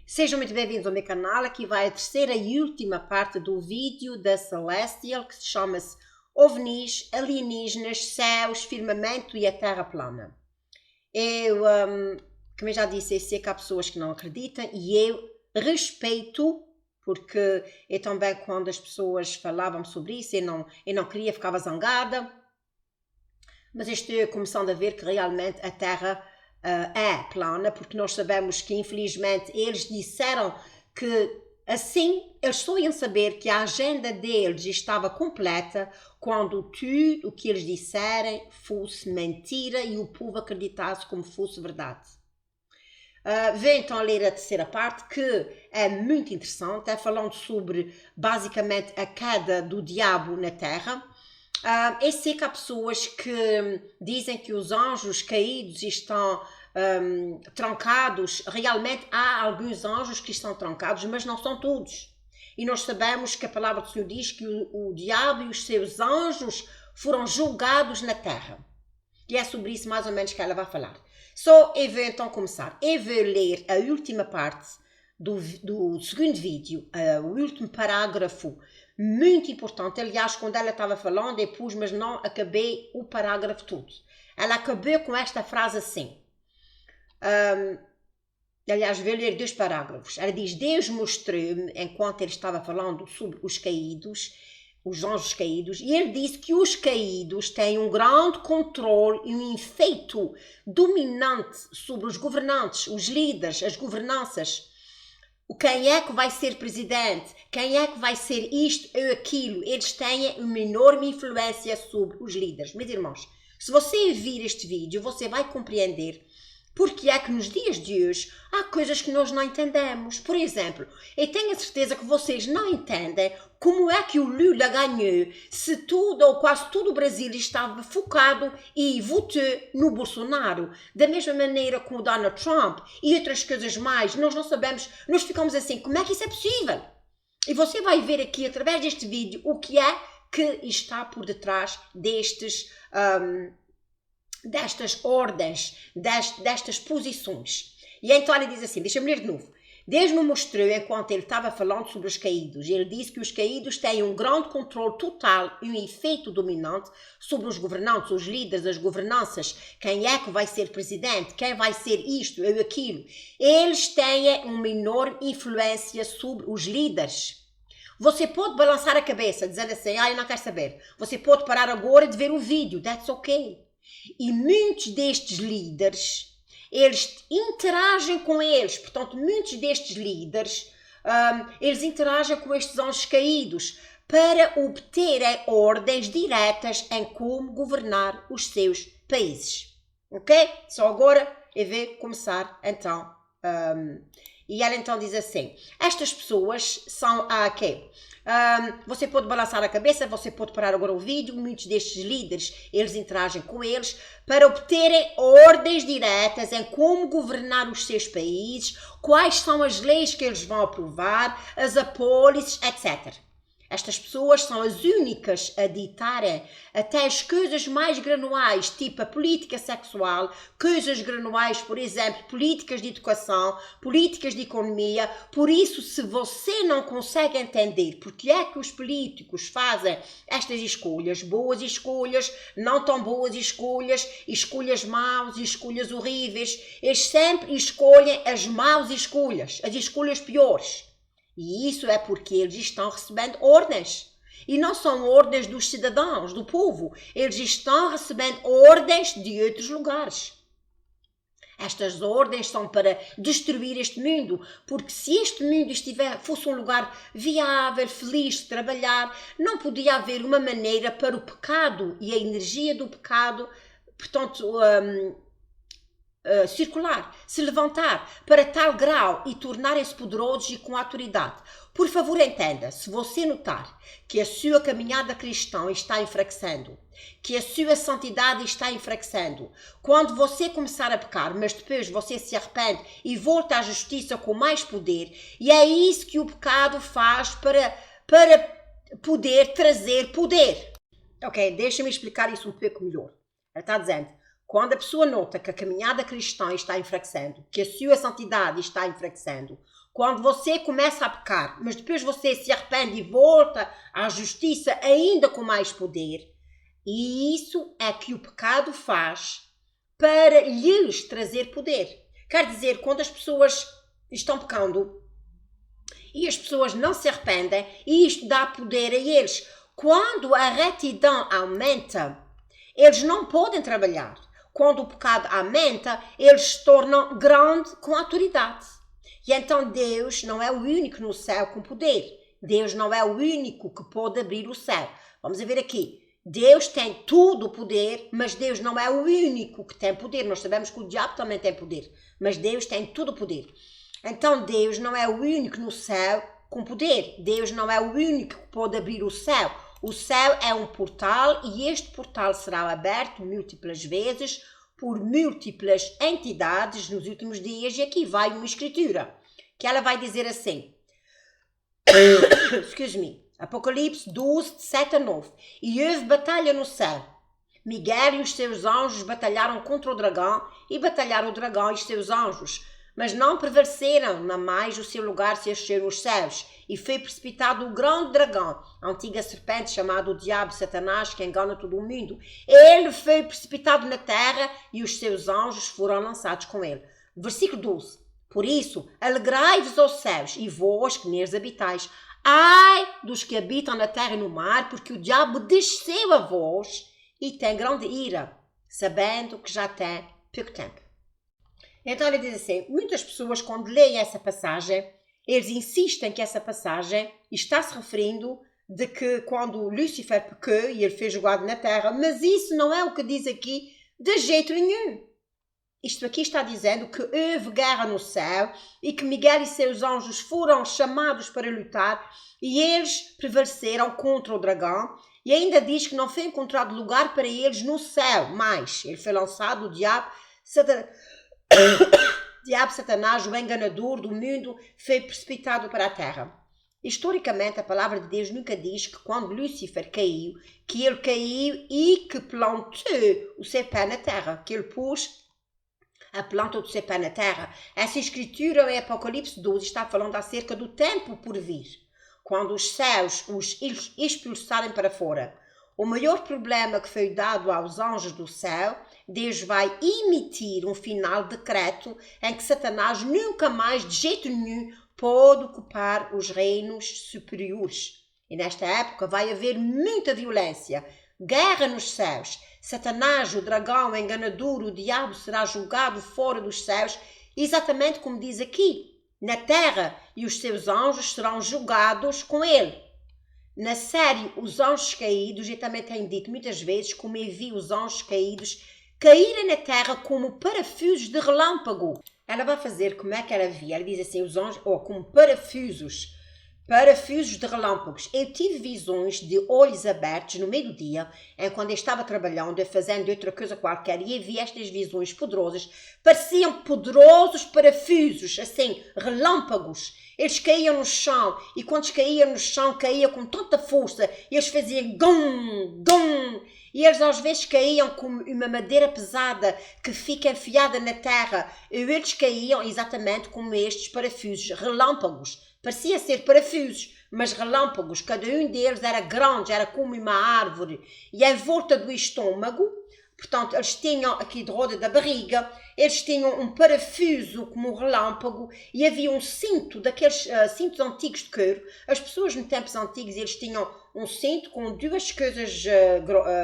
Sejam muito bem-vindos ao meu canal. Aqui vai a terceira e última parte do vídeo da Celestial, que se chama-se OVNIs, alienígenas, céus, firmamento e a terra plana. Eu, como eu já disse, eu sei que há pessoas que não acreditam e eu respeito, porque eu também, quando as pessoas falavam sobre isso, eu não queria, ficava zangada, mas eu estou começando a ver que realmente a terra é plana, porque nós sabemos que infelizmente eles disseram que assim eles só iam saber que a agenda deles estava completa quando tudo o que eles disserem fosse mentira e o povo acreditasse como fosse verdade. Vem então a ler a terceira parte, que é muito interessante, é falando sobre basicamente a queda do diabo na terra. Eu sei que há pessoas que dizem que os anjos caídos estão trancados. Realmente há alguns anjos que estão trancados, mas não são todos. E nós sabemos que a palavra do Senhor diz que o diabo e os seus anjos foram julgados na terra. E é sobre isso mais ou menos que ela vai falar. Eu vou então começar. Eu vou ler a última parte do segundo vídeo, o último parágrafo, muito importante. Aliás, quando ela estava falando, eu pus, mas não acabei o parágrafo todo. Ela acabou com esta frase assim. Aliás, vou ler 2 parágrafos. Ela diz: Deus mostrou-me, enquanto ele estava falando sobre os caídos, os anjos caídos, e ele disse que os caídos têm um grande controle e um efeito dominante sobre os governantes, os líderes, as governanças. Quem é que vai ser presidente? Quem é que vai ser isto ou aquilo? Eles têm uma enorme influência sobre os líderes. Meus irmãos, se você vir este vídeo, você vai compreender porque é que nos dias de hoje há coisas que nós não entendemos. Por exemplo, eu tenho a certeza que vocês não entendem como é que o Lula ganhou se tudo ou quase todo o Brasil estava focado e votou no Bolsonaro. Da mesma maneira com o Donald Trump e outras coisas mais. Nós não sabemos, nós ficamos assim, como é que isso é possível? E você vai ver aqui através deste vídeo o que é que está por detrás destas ordens, destas posições. E então ele diz assim, deixa-me ler de novo. Deus me mostrou, enquanto ele estava falando sobre os caídos, ele disse que os caídos têm um grande controle total e um efeito dominante sobre os governantes, os líderes, as governanças, quem é que vai ser presidente, quem vai ser isto ou aquilo. Eles têm uma enorme influência sobre os líderes. Você pode balançar a cabeça, dizendo assim, eu não quero saber. Você pode parar agora de ver o vídeo, that's okay. E muitos destes líderes, eles interagem com eles. Portanto, muitos destes líderes, eles interagem com estes anjos caídos para obterem ordens diretas em como governar os seus países. Ok? Só agora eu vou começar então. E ela então diz assim, estas pessoas são quê? Você pode balançar a cabeça, você pode parar agora o vídeo, muitos destes líderes, eles interagem com eles para obterem ordens diretas em como governar os seus países, quais são as leis que eles vão aprovar, as apólices, etc. Estas pessoas são as únicas a ditarem até as coisas mais granuais, tipo a política sexual, coisas granuais, por exemplo, políticas de educação, políticas de economia. Por isso, se você não consegue entender porque é que os políticos fazem estas escolhas, boas escolhas, não tão boas escolhas, escolhas maus, escolhas horríveis, eles sempre escolhem as maus escolhas, as escolhas piores. E isso é porque eles estão recebendo ordens. E não são ordens dos cidadãos, do povo. Eles estão recebendo ordens de outros lugares. Estas ordens são para destruir este mundo. Porque se este mundo fosse um lugar viável, feliz de trabalhar, não podia haver uma maneira para o pecado e a energia do pecado, portanto, circular, se levantar para tal grau e tornarem-se poderosos e com autoridade. Por favor, entenda, se você notar que a sua caminhada cristã está enfraquecendo, que a sua santidade está enfraquecendo, quando você começar a pecar, mas depois você se arrepende e volta à justiça com mais poder, e é isso que o pecado faz para poder trazer poder. Ok, deixa-me explicar isso um pouco melhor. Ela está dizendo, quando a pessoa nota que a caminhada cristã está enfraquecendo, que a sua santidade está enfraquecendo, quando você começa a pecar, mas depois você se arrepende e volta à justiça ainda com mais poder, e isso é que o pecado faz para lhes trazer poder. Quer dizer, quando as pessoas estão pecando e as pessoas não se arrependem, isto dá poder a eles. Quando a retidão aumenta, eles não podem trabalhar. Quando o pecado aumenta, eles se tornam grandes com autoridade. E então Deus não é o único no céu com poder. Deus não é o único que pode abrir o céu. Vamos ver aqui. Deus tem todo o poder, mas Deus não é o único que tem poder. Nós sabemos que o diabo também tem poder, mas Deus tem todo o poder. Então Deus não é o único no céu com poder. Deus não é o único que pode abrir o céu. O céu é um portal e este portal será aberto múltiplas vezes por múltiplas entidades nos últimos dias. E aqui vai uma escritura que ela vai dizer assim. Excuse me. Apocalipse 12, 7 a 9. E houve batalha no céu. Miguel e os seus anjos batalharam contra o dragão e batalharam o dragão e os seus anjos. Mas não prevaleceram, na mais o seu lugar se encheram os céus. E foi precipitado o grande dragão, a antiga serpente chamada o diabo Satanás, que engana todo o mundo. Ele foi precipitado na terra e os seus anjos foram lançados com ele. Versículo 12. Por isso, alegrai-vos aos céus e vós que neles habitais. Ai dos que habitam na terra e no mar, porque o diabo desceu a vós e tem grande ira, sabendo que já tem pouco tempo. Então ele diz assim, muitas pessoas quando leem essa passagem, eles insistem que essa passagem está se referindo de que quando Lúcifer pecou e ele foi jogado na terra, mas isso não é o que diz aqui de jeito nenhum. Isto aqui está dizendo que houve guerra no céu e que Miguel e seus anjos foram chamados para lutar e eles prevaleceram contra o dragão e ainda diz que não foi encontrado lugar para eles no céu, mas ele foi lançado, o diabo Satanás, o enganador do mundo, foi precipitado para a terra. Historicamente, a palavra de Deus nunca diz que quando Lúcifer caiu, que ele caiu e que plantou o seu pé na terra, que ele pôs a planta do seu pé na terra. Essa escritura em Apocalipse 12 está falando acerca do tempo por vir, quando os céus os expulsarem para fora. O maior problema que foi dado aos anjos do céu, Deus vai emitir um final decreto em que Satanás nunca mais, de jeito nenhum, pode ocupar os reinos superiores. E nesta época vai haver muita violência, guerra nos céus. Satanás, o dragão, o enganador, o diabo será julgado fora dos céus, exatamente como diz aqui, na terra, e os seus anjos serão julgados com ele. Na série Os Anjos Caídos, eu também tenho dito muitas vezes como eu vi os anjos caídos caírem na terra como parafusos de relâmpago. Ela vai fazer como é que ela via, ela diz assim, os anjos, como parafusos de relâmpagos. Eu tive visões de olhos abertos no meio do dia, quando eu estava trabalhando, fazendo outra coisa qualquer, e eu vi estas visões poderosas, pareciam poderosos parafusos, assim, relâmpagos. Eles caíam no chão, e quando caíam no chão, caía com tanta força, e eles faziam gum, gum, e eles às vezes caíam como uma madeira pesada que fica enfiada na terra, e eles caíam exatamente como estes parafusos, relâmpagos. Parecia ser parafusos, mas relâmpagos, cada um deles era grande, era como uma árvore, e em volta do estômago, portanto, eles tinham aqui de roda da barriga, eles tinham um parafuso como um relâmpago, e havia um cinto, daqueles cintos antigos de couro. As pessoas no tempos antigos, eles tinham um cinto com duas coisas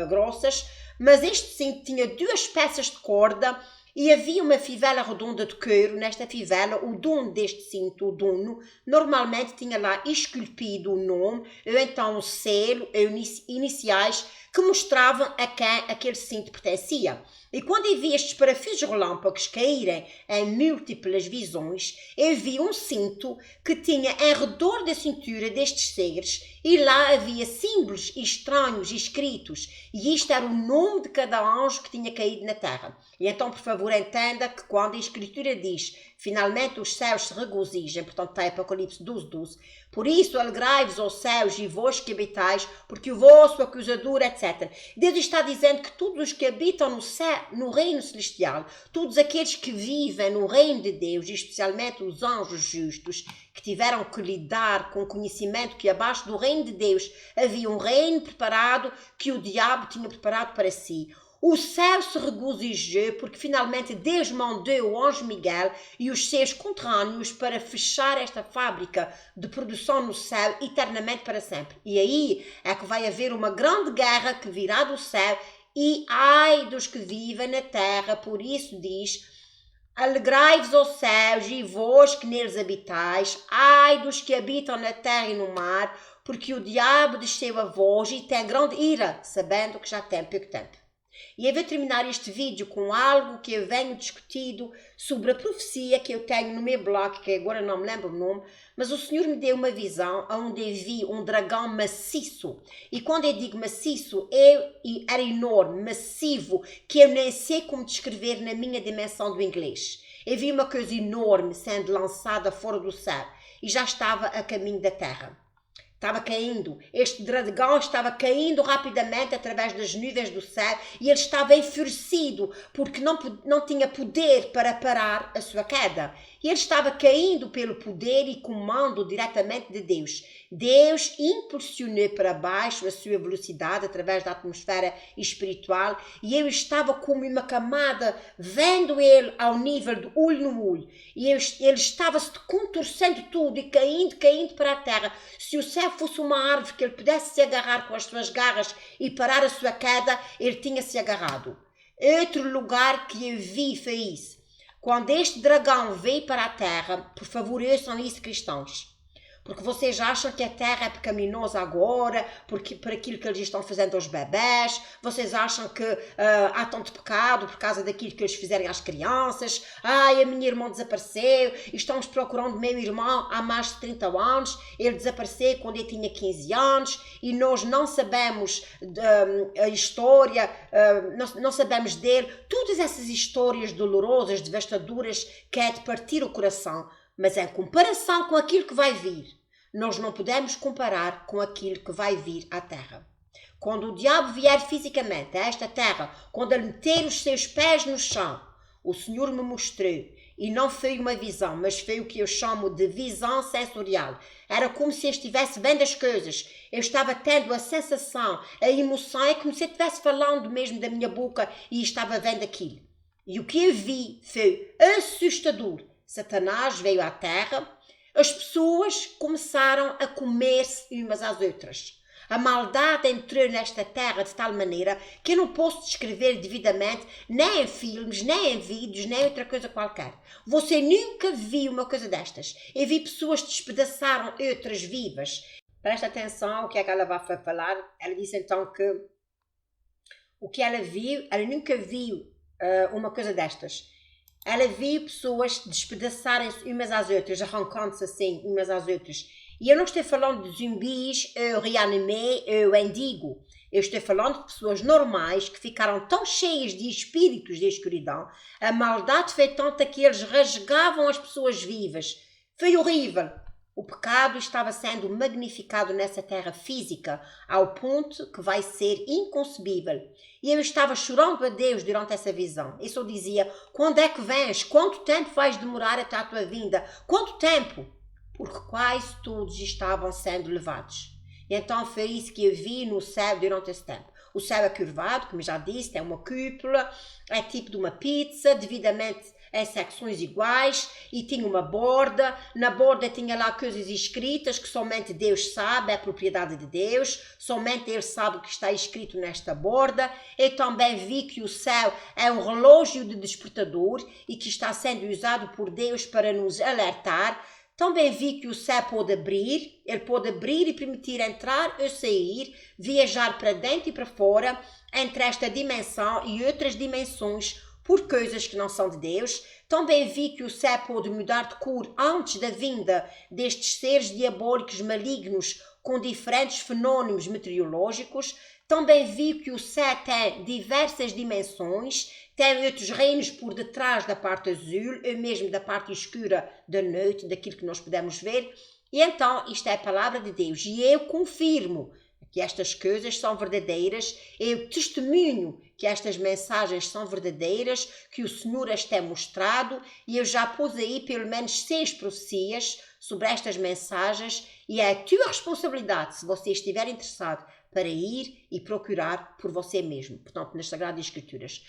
grossas, mas este cinto tinha duas peças de corda, e havia uma fivela redonda de couro. Nesta fivela, o dono deste cinto, o dono, normalmente tinha lá esculpido o nome, ou então o selo, ou iniciais, que mostravam a quem aquele cinto pertencia. E quando eu vi estes parafusos relâmpagos caírem em múltiplas visões, eu vi um cinto que tinha em redor da cintura destes seres, e lá havia símbolos estranhos escritos, e isto era o nome de cada anjo que tinha caído na terra. E então, por favor, entenda que quando a escritura diz, finalmente os céus se regozijam, portanto está em Apocalipse 12, 12, por isso alegrai-vos aos céus e vós que habitais, porque o vosso acusador, etc. Deus está dizendo que todos os que habitam no reino celestial, todos aqueles que vivem no reino de Deus, e especialmente os anjos justos, que tiveram que lidar com o conhecimento que abaixo do reino de Deus havia um reino preparado que o diabo tinha preparado para si. O céu se regozijou porque finalmente Deus mandou o anjo Miguel e os seus conterrâneos para fechar esta fábrica de produção no céu eternamente para sempre. E aí é que vai haver uma grande guerra que virá do céu e ai dos que vivem na terra. Por isso diz: alegrai-vos, ó céus, e vós que neles habitais, ai dos que habitam na terra e no mar, porque o diabo desceu a vós e tem grande ira, sabendo que já tem pouco tempo. E eu vou terminar este vídeo com algo que eu venho discutido sobre a profecia que eu tenho no meu blog, que agora não me lembro o nome, mas o Senhor me deu uma visão onde eu vi um dragão maciço. E quando eu digo maciço, era enorme, massivo, que eu nem sei como descrever na minha dimensão do inglês. Eu vi uma coisa enorme sendo lançada fora do céu e já estava a caminho da terra. Estava caindo, este dragão estava caindo rapidamente através das nuvens do céu e ele estava enfurecido porque não tinha poder para parar a sua queda. E ele estava caindo pelo poder e comando diretamente de Deus. Deus impulsionou para baixo a sua velocidade através da atmosfera espiritual e eu estava como uma camada vendo ele ao nível do olho no olho. E ele estava-se contorcendo tudo e caindo para a terra. Se o céu fosse uma árvore que ele pudesse se agarrar com as suas garras e parar a sua queda, ele tinha se agarrado. Outro lugar que eu vi foi isso. Quando este dragão veio para a terra, por favor, ouçam isso, cristãos. Porque vocês acham que a terra é pecaminosa agora, por aquilo que eles estão fazendo aos bebés, vocês acham que há tanto pecado por causa daquilo que eles fizerem às crianças, ai, a minha irmã desapareceu, estamos procurando meu irmão há mais de 30 anos, ele desapareceu quando ele tinha 15 anos, e nós não sabemos a história, não sabemos dele, todas essas histórias dolorosas, devastadoras, que é de partir o coração. Mas em comparação com aquilo que vai vir, nós não podemos comparar com aquilo que vai vir à terra. Quando o diabo vier fisicamente a esta terra, quando ele meter os seus pés no chão, o Senhor me mostrou, e não foi uma visão, mas foi o que eu chamo de visão sensorial. Era como se eu estivesse vendo as coisas. Eu estava tendo a sensação, a emoção, é como se eu estivesse falando mesmo da minha boca e estava vendo aquilo. E o que eu vi foi assustador. Satanás veio à terra, as pessoas começaram a comer-se umas às outras. A maldade entrou nesta terra de tal maneira que eu não posso descrever devidamente, nem em filmes, nem em vídeos, nem outra coisa qualquer. Você nunca viu uma coisa destas. Eu vi pessoas que despedaçaram outras vivas. Presta atenção o que é que ela vai falar. Ela disse então que o que ela viu, ela nunca viu uma coisa destas. Ela viu pessoas despedaçarem-se umas às outras, arrancando-se assim umas às outras. E eu não estou falando de zumbis, reanimé, endigo. Eu estou falando de pessoas normais que ficaram tão cheias de espíritos de escuridão. A maldade foi tanta que eles rasgavam as pessoas vivas. Foi horrível. O pecado estava sendo magnificado nessa terra física ao ponto que vai ser inconcebível. E eu estava chorando a Deus durante essa visão. Eu só dizia, quando é que vens? Quanto tempo vais demorar até a tua vinda? Quanto tempo? Porque quase todos estavam sendo levados. E então foi isso que eu vi no céu durante esse tempo. O céu é curvado, como já disse, tem uma cúpula, é tipo de uma pizza, devidamente em secções iguais, e tinha uma borda. Na borda tinha lá coisas escritas que somente Deus sabe, é a propriedade de Deus, somente Ele sabe o que está escrito nesta borda. Eu também vi que o céu é um relógio de despertador e que está sendo usado por Deus para nos alertar. Também vi que o céu pode abrir, ele pode abrir e permitir entrar ou sair, viajar para dentro e para fora, entre esta dimensão e outras dimensões, por coisas que não são de Deus. Também vi que o céu pode mudar de cor antes da vinda destes seres diabólicos malignos com diferentes fenômenos meteorológicos. Também vi que o céu tem diversas dimensões, tem outros reinos por detrás da parte azul, ou mesmo da parte escura da noite, daquilo que nós podemos ver. E então, isto é a palavra de Deus. E eu confirmo, que estas coisas são verdadeiras, é o testemunho que estas mensagens são verdadeiras, que o Senhor as tem mostrado, e eu já pus aí pelo menos 6 profecias sobre estas mensagens, e é a tua responsabilidade, se você estiver interessado, para ir e procurar por você mesmo. Portanto, nas Sagradas Escrituras.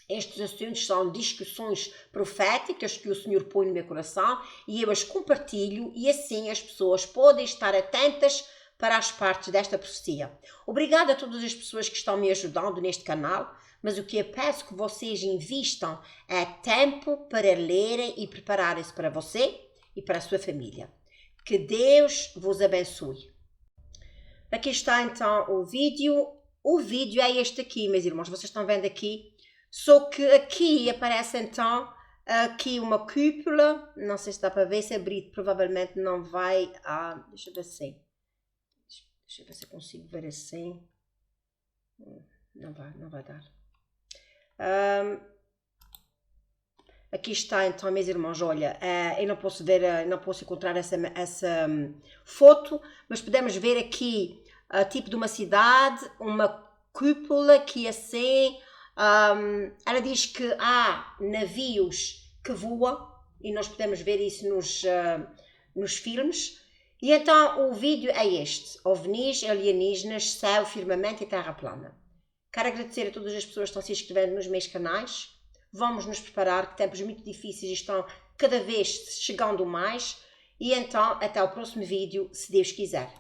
Estes assuntos são discussões proféticas que o Senhor põe no meu coração e eu as compartilho, e assim as pessoas podem estar atentas para as partes desta profecia. Obrigada a todas as pessoas que estão me ajudando neste canal, mas o que eu peço que vocês invistam é tempo para lerem e prepararem-se para você e para a sua família. Que Deus vos abençoe. Aqui está então o vídeo. O vídeo é este aqui, meus irmãos, vocês estão vendo aqui. Só que aqui aparece então aqui uma cúpula, não sei se dá para ver, se abrir provavelmente não vai, deixa eu ver assim, deixa eu ver se eu consigo ver assim, não vai dar. Aqui está então, meus irmãos, olha, eu não posso ver, não posso encontrar essa foto, mas podemos ver aqui tipo de uma cidade, uma cúpula que assim, ela diz que há navios que voam, e nós podemos ver isso nos filmes, e então o vídeo é este: OVNIs, alienígenas, céu, firmamento e terra plana. Quero agradecer a todas as pessoas que estão se inscrevendo nos meus canais. Vamos nos preparar, que tempos muito difíceis estão cada vez chegando mais. E então, até o próximo vídeo, se Deus quiser.